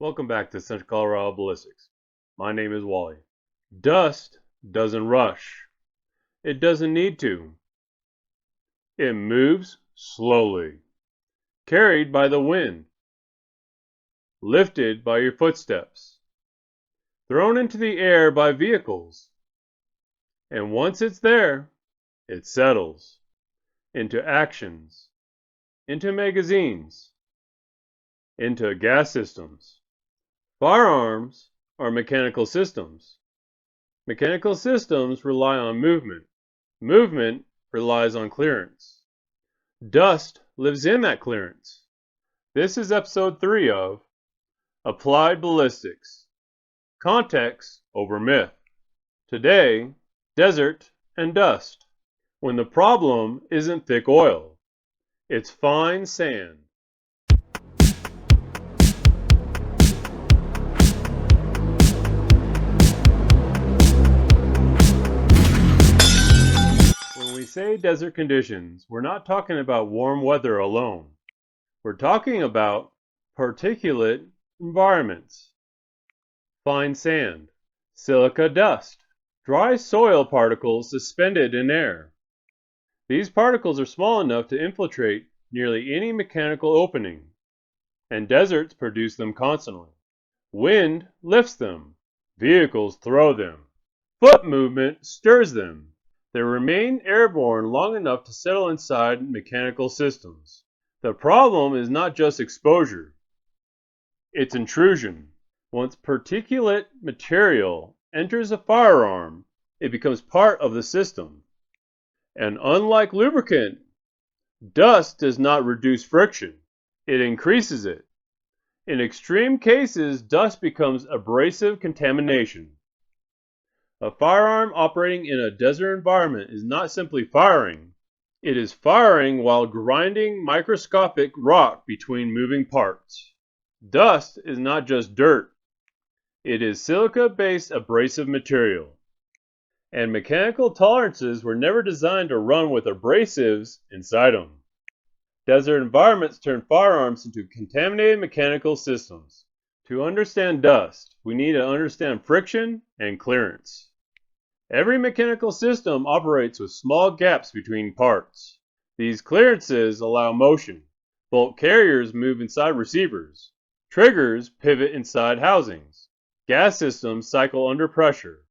Welcome back to Central Colorado Ballistics. My name is Wally. Dust doesn't rush. It doesn't need to. It moves slowly, carried by the wind, lifted by your footsteps, thrown into the air by vehicles. And once it's there, it settles into actions, into magazines, into gas systems. Firearms are mechanical systems. Mechanical systems rely on movement. Movement relies on clearance. Dust lives in that clearance. This is episode 3 of Applied Ballistics. Context over myth. Today, desert and dust. When the problem isn't thick oil, it's fine sand. When we say desert conditions, we're not talking about warm weather alone. We're talking about particulate environments, fine sand, silica dust, dry soil particles suspended in air. These particles are small enough to infiltrate nearly any mechanical opening, and deserts produce them constantly. Wind lifts them, vehicles throw them, foot movement stirs them. They remain airborne long enough to settle inside mechanical systems. The problem is not just exposure, it's intrusion. Once particulate material enters a firearm, it becomes part of the system. And unlike lubricant, dust does not reduce friction, it increases it. In extreme cases, dust becomes abrasive contamination. A firearm operating in a desert environment is not simply firing. It is firing while grinding microscopic rock between moving parts. Dust is not just dirt. It is silica-based abrasive material. And mechanical tolerances were never designed to run with abrasives inside them. Desert environments turn firearms into contaminated mechanical systems. To understand dust, we need to understand friction and clearance. Every mechanical system operates with small gaps between parts. These clearances allow motion. Bolt carriers move inside receivers. Triggers pivot inside housings. Gas systems cycle under pressure.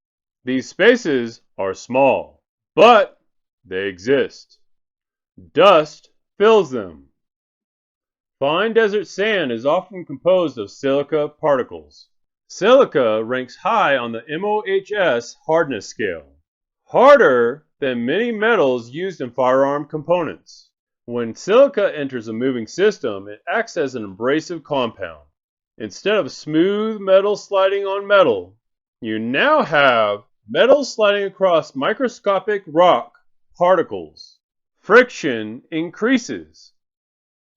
These spaces are small, but they exist. Dust fills them. Fine desert sand is often composed of silica particles. Silica ranks high on the MOHS hardness scale, harder than many metals used in firearm components. When silica enters a moving system, it acts as an abrasive compound. Instead of smooth metal sliding on metal, you now have metal sliding across microscopic rock particles. Friction increases.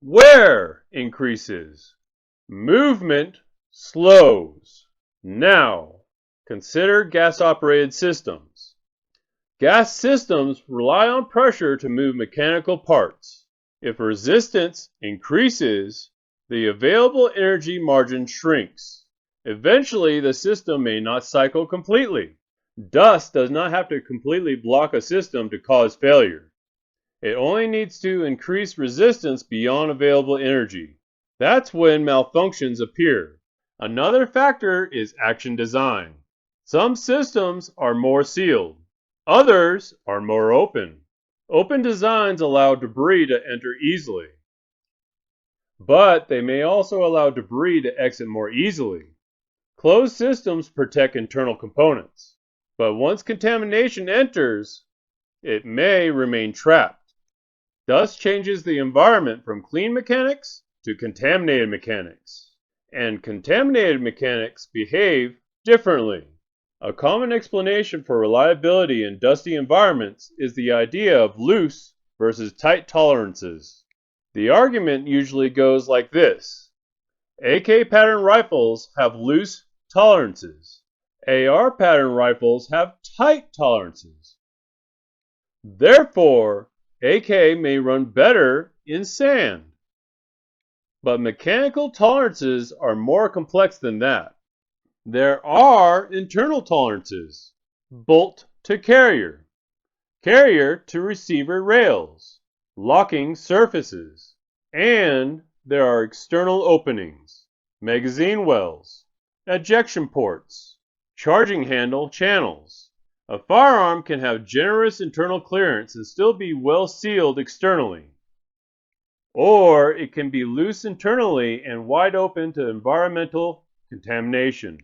Wear increases. Movement slows. Now, consider gas-operated systems. Gas systems rely on pressure to move mechanical parts. If resistance increases, the available energy margin shrinks. Eventually, the system may not cycle completely. Dust does not have to completely block a system to cause failure. It only needs to increase resistance beyond available energy. That's when malfunctions appear. Another factor is action design. Some systems are more sealed. Others are more open. Open designs allow debris to enter easily. But they may also allow debris to exit more easily. Closed systems protect internal components. But once contamination enters, it may remain trapped. Dust changes the environment from clean mechanics to contaminated mechanics. And contaminated mechanics behave differently. A common explanation for reliability in dusty environments is the idea of loose versus tight tolerances. The argument usually goes like this. AK pattern rifles have loose tolerances. AR pattern rifles have tight tolerances. Therefore, AK may run better in sand. But mechanical tolerances are more complex than that. There are internal tolerances: bolt to carrier, carrier to receiver rails, locking surfaces, and there are external openings, magazine wells, ejection ports, charging handle channels. A firearm can have generous internal clearance and still be well sealed externally. Or it can be loose internally and wide open to environmental contamination.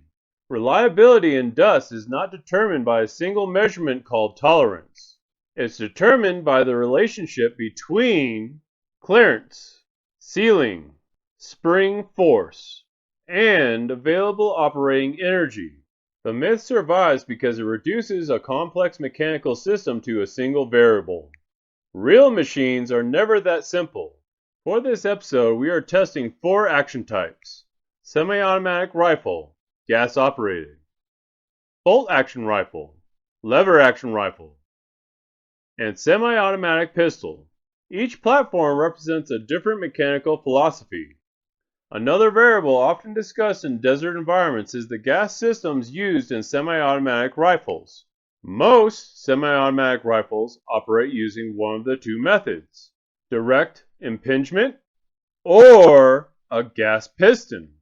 Reliability in dust is not determined by a single measurement called tolerance. It's determined by the relationship between clearance, sealing, spring force, and available operating energy. The myth survives because it reduces a complex mechanical system to a single variable. Real machines are never that simple. For this episode, we are testing 4 action types: semi-automatic rifle, gas-operated; bolt-action rifle, lever-action rifle; and semi-automatic pistol. Each platform represents a different mechanical philosophy. Another variable often discussed in desert environments is the gas systems used in semi-automatic rifles. Most semi-automatic rifles operate using one of the 2 methods: direct impingement or a gas piston.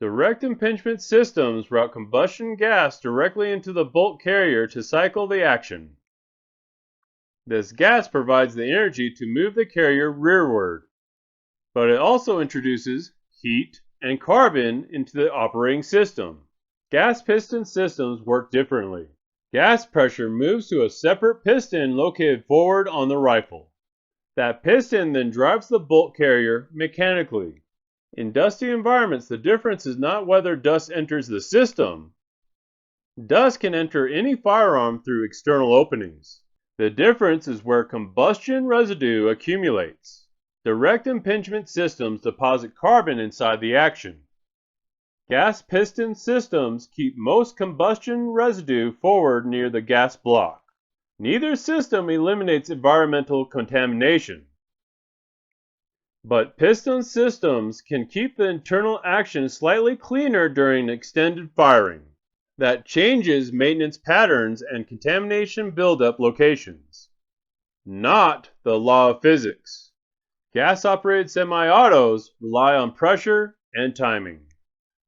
Direct impingement systems route combustion gas directly into the bolt carrier to cycle the action. This gas provides the energy to move the carrier rearward, but it also introduces heat and carbon into the operating system. Gas piston systems work differently. Gas pressure moves to a separate piston located forward on the rifle. That piston then drives the bolt carrier mechanically. In dusty environments, the difference is not whether dust enters the system. Dust can enter any firearm through external openings. The difference is where combustion residue accumulates. Direct impingement systems deposit carbon inside the action. Gas piston systems keep most combustion residue forward near the gas block. Neither system eliminates environmental contamination. But piston systems can keep the internal action slightly cleaner during extended firing. That changes maintenance patterns and contamination buildup locations. Not the law of physics. Gas-operated semi-autos rely on pressure and timing.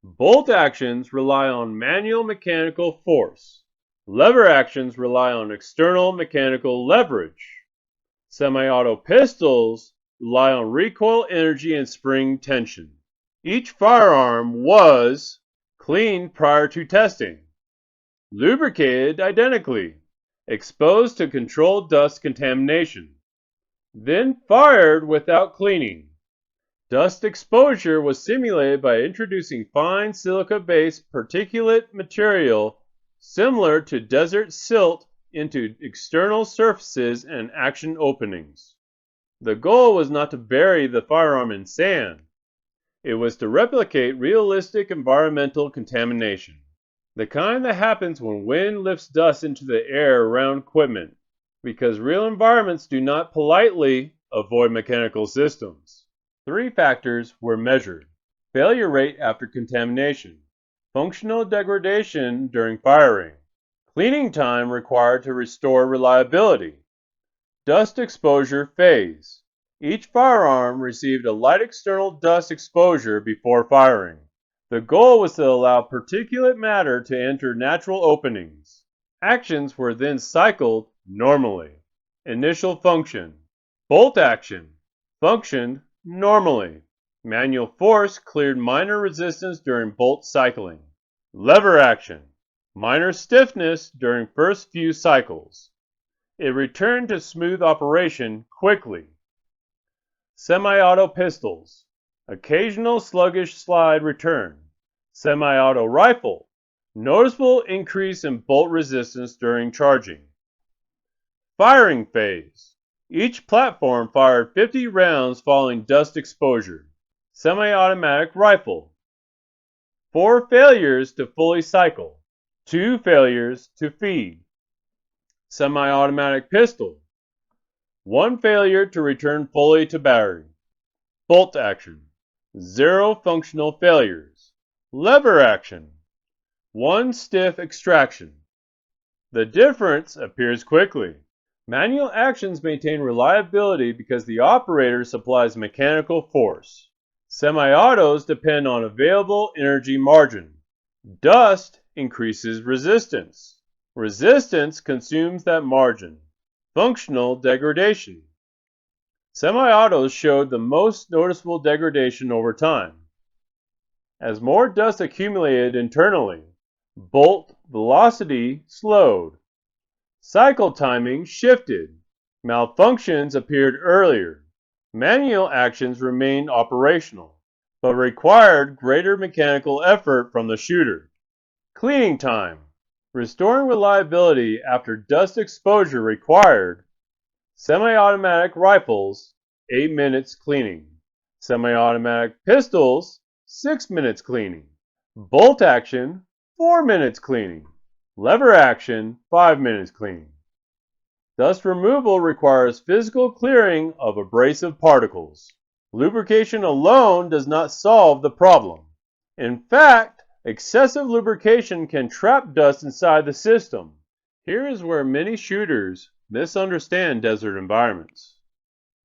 Bolt actions rely on manual mechanical force. Lever actions rely on external mechanical leverage. Semi-auto pistols rely on recoil energy and spring tension. Each firearm was cleaned prior to testing, lubricated identically, exposed to controlled dust contamination, then fired without cleaning. Dust exposure was simulated by introducing fine silica-based particulate material similar to desert silt into external surfaces and action openings. The goal was not to bury the firearm in sand. It was to replicate realistic environmental contamination, the kind that happens when wind lifts dust into the air around equipment, because real environments do not politely avoid mechanical systems. 3 factors were measured: failure rate after contamination, functional degradation during firing, cleaning time required to restore reliability, dust exposure phase. Each firearm received a light external dust exposure before firing. The goal was to allow particulate matter to enter natural openings. Actions were then cycled normally. Initial function: bolt action functioned normally. Manual force cleared minor resistance during bolt cycling. Lever action: minor stiffness during first few cycles. It returned to smooth operation quickly. Semi-auto pistols: occasional sluggish slide return. Semi-auto rifle: noticeable increase in bolt resistance during charging. Firing phase: each platform fired 50 rounds following dust exposure. Semi-automatic rifle: 4 failures to fully cycle, 2 failures to feed. Semi-automatic pistol: 1 failure to return fully to battery. Bolt action, 0 functional failures. Lever action, 1 stiff extraction. The difference appears quickly. Manual actions maintain reliability because the operator supplies mechanical force. Semi-autos depend on available energy margin. Dust increases resistance. Resistance consumes that margin. Functional degradation. Semi-autos showed the most noticeable degradation over time. As more dust accumulated internally, bolt velocity slowed. Cycle timing shifted. Malfunctions appeared earlier. Manual actions remained operational, but required greater mechanical effort from the shooter. Cleaning time. Restoring reliability after dust exposure required semi-automatic rifles, 8 minutes cleaning. Semi-automatic pistols, 6 minutes cleaning. Bolt action, 4 minutes cleaning. Lever action, 5 minutes cleaning. Dust removal requires physical clearing of abrasive particles. Lubrication alone does not solve the problem. In fact, excessive lubrication can trap dust inside the system. Here is where many shooters misunderstand desert environments.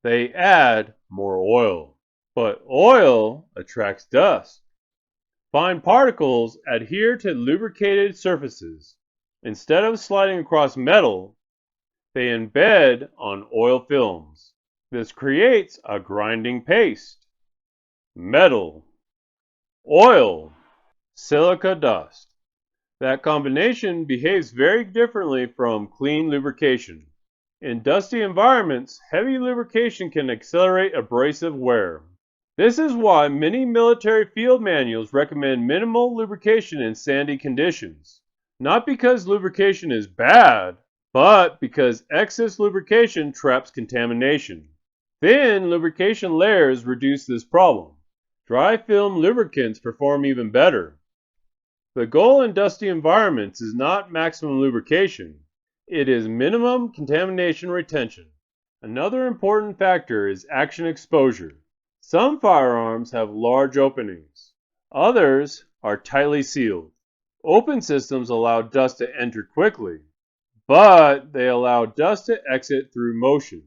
They add more oil, but oil attracts dust. Fine particles adhere to lubricated surfaces. Instead of sliding across metal, they embed on oil films. This creates a grinding paste. Metal, oil, silica dust. That combination behaves very differently from clean lubrication. In dusty environments, heavy lubrication can accelerate abrasive wear. This is why many military field manuals recommend minimal lubrication in sandy conditions. Not because lubrication is bad, but because excess lubrication traps contamination. Thin lubrication layers reduce this problem. Dry film lubricants perform even better. The goal in dusty environments is not maximum lubrication. It is minimum contamination retention. Another important factor is action exposure. Some firearms have large openings. Others are tightly sealed. Open systems allow dust to enter quickly, but they allow dust to exit through motion.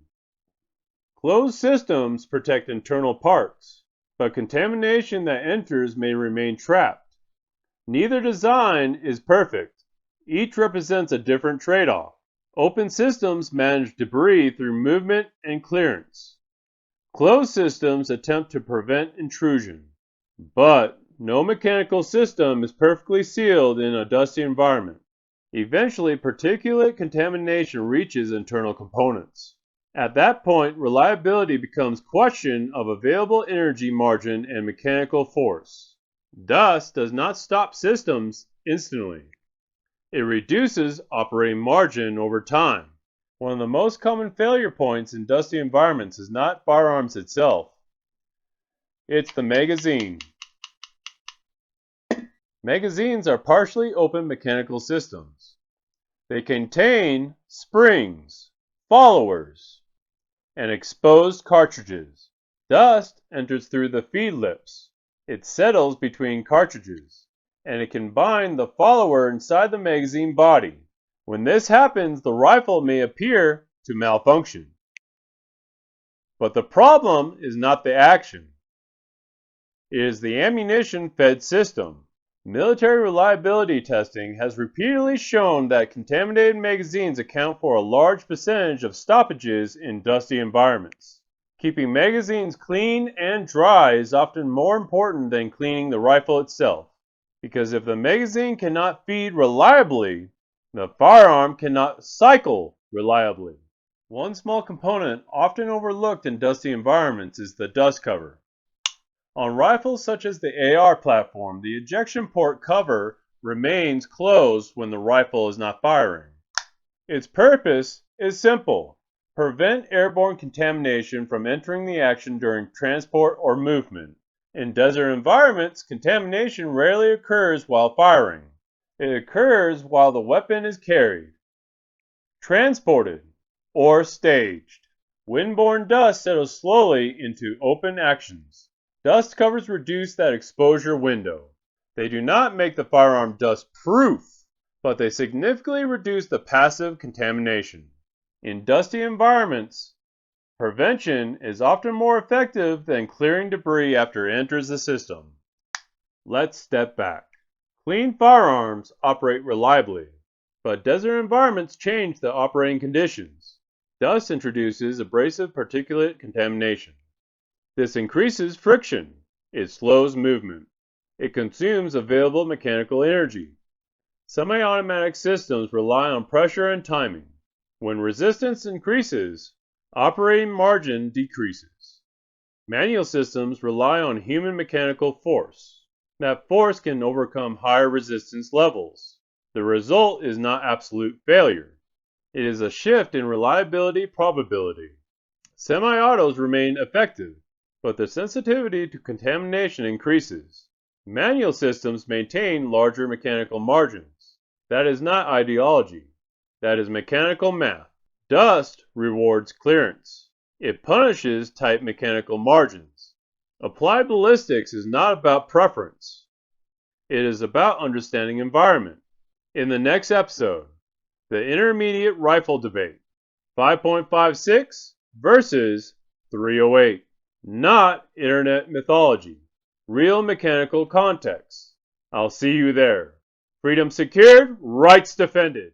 Closed systems protect internal parts, but contamination that enters may remain trapped. Neither design is perfect. Each represents a different trade-off. Open systems manage debris through movement and clearance. Closed systems attempt to prevent intrusion. But no mechanical system is perfectly sealed in a dusty environment. Eventually, particulate contamination reaches internal components. At that point, reliability becomes a question of available energy margin and mechanical force. Dust does not stop systems instantly. It reduces operating margin over time. One of the most common failure points in dusty environments is not firearms itself. It's the magazine. Magazines are partially open mechanical systems. They contain springs, followers, and exposed cartridges. Dust enters through the feed lips. It settles between cartridges, and it can bind the follower inside the magazine body. When this happens, the rifle may appear to malfunction. But the problem is not the action. It is the ammunition-fed system. Military reliability testing has repeatedly shown that contaminated magazines account for a large percentage of stoppages in dusty environments. Keeping magazines clean and dry is often more important than cleaning the rifle itself, because if the magazine cannot feed reliably, the firearm cannot cycle reliably. One small component often overlooked in dusty environments is the dust cover. On rifles such as the AR platform, the ejection port cover remains closed when the rifle is not firing. Its purpose is simple: prevent airborne contamination from entering the action during transport or movement. In desert environments, contamination rarely occurs while firing. It occurs while the weapon is carried, transported, or staged. Windborne dust settles slowly into open actions. Dust covers reduce that exposure window. They do not make the firearm dust-proof, but they significantly reduce the passive contamination. In dusty environments, prevention is often more effective than clearing debris after it enters the system. Let's step back. Clean firearms operate reliably, but desert environments change the operating conditions. Dust introduces abrasive particulate contamination. This increases friction. It slows movement. It consumes available mechanical energy. Semi-automatic systems rely on pressure and timing. When resistance increases, operating margin decreases. Manual systems rely on human mechanical force. That force can overcome higher resistance levels. The result is not absolute failure. It is a shift in reliability probability. Semi-autos remain effective, but the sensitivity to contamination increases. Manual systems maintain larger mechanical margins. That is not ideology. That is mechanical math. Dust rewards clearance. It punishes tight mechanical margins. Applied ballistics is not about preference. It is about understanding environment. In the next episode, the intermediate rifle debate, 5.56 versus 308. Not internet mythology. Real mechanical context. I'll see you there. Freedom secured, rights defended.